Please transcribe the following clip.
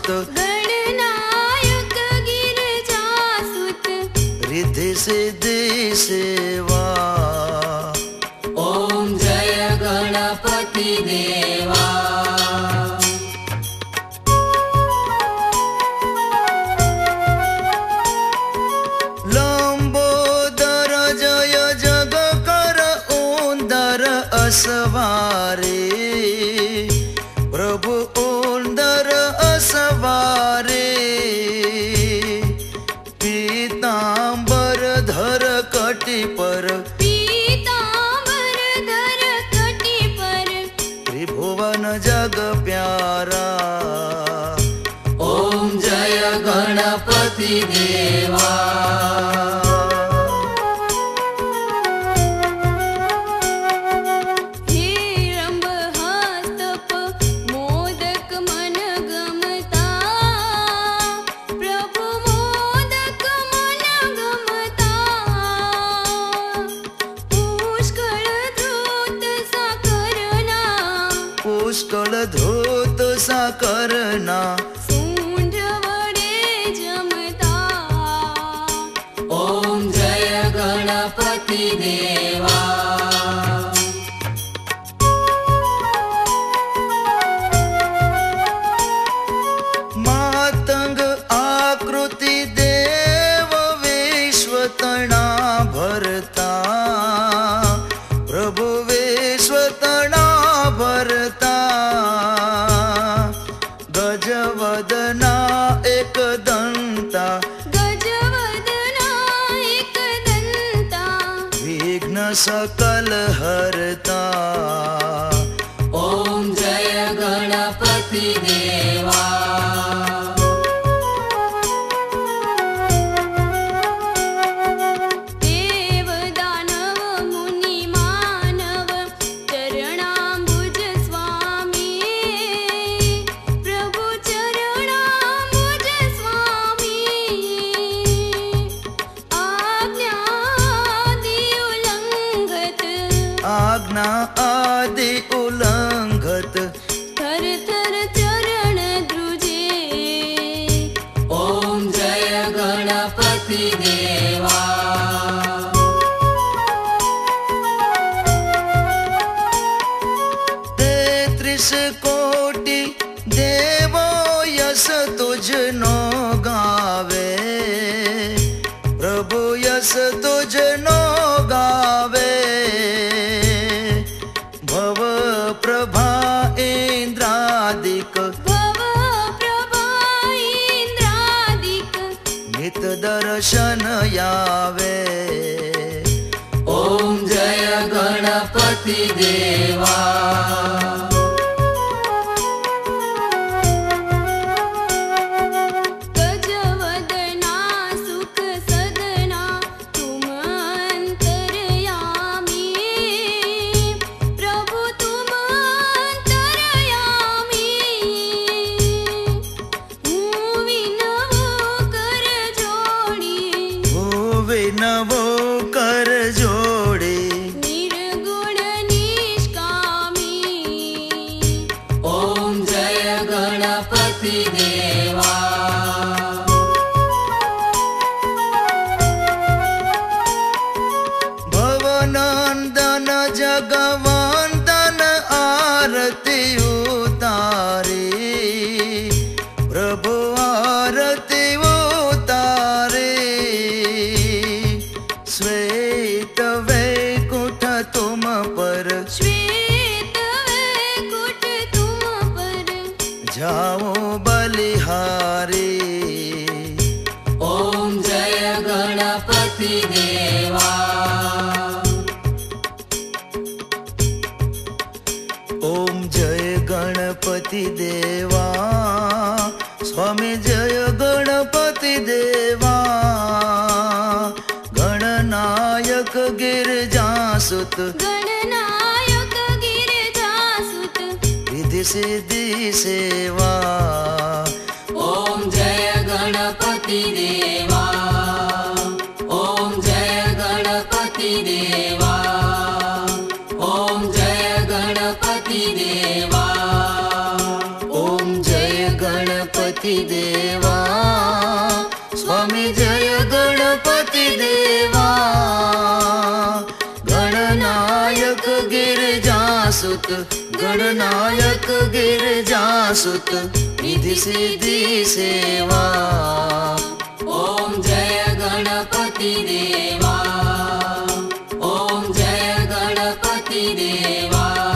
गिरिजासुत गणनायक गिरिजासुत रिद्धि सिद्धि सेवा। ओम जय गणपति देवा। लंबोदर जय जग कर उंदर असवारे प्रभु उंदर असवारे पीतांबर धर कटी पर पीतांबर धर कटी पर त्रिभुवन जग प्यारा। ओम जय गणपति देवा। पुष्कळ धृत साकरना सूंढ वडे जमता। ओम जय गणपति देवा। मातंग आकृति देव विश्वतना भरता प्रभु विश्वतना भरता। गजवदना एक दंता गजवदना एक दंता विघ्न सकल हरता। ओम जय गणपति देवा। देव दानव मुनि मानव चरणाम्बुज स्वामी प्रभु चरणाम्बुज स्वामी। आज्ञा आदि उल्लंघत थर थर चरण द्रुजे। ओम जय गणपति देवा। तेत्रिस कोटि देवो यस तुझनो गावे प्रभु यस तुझनो गावे। भव प्रभा इंद्रादिक भव प्रभा इंद्रादिक नित दर्शन यावे। ओम जय गणपति देवा। गजवदना सुख सदना तुम अंतर्यामी प्रभु तुम अंतर्यामी। हूँ विनवो कर जोड़ी विनवो कर जोड़े निर्गुण निष्कामी। ओम जय गणपति देवा। भवनंदन जगवंदन आरती उतारे प्रभु आरती उतारे। श्वेत वैकुंठ तुम पर श्वेत वैकुंठ तुम पर जाओ बलिहारी। ओम जय गणपति देवा। ओम जय गणपति देवा। स्वामी जय गणपति देवा। गणनायक गिरिजासुत गणनायक गिरिजासुत रिद्धि सिद्धि सेवा। ओम जय गणपति देवा। ओम जय गणपति देवा। ओम जय गणपति देवा। ओम जय गणपति गणनायक गिरिजासुत गणनायक गिरिजासुत निधि सिद्धि सेवा। ॐ जय गणपति देवा, ॐ जय गणपति देवा।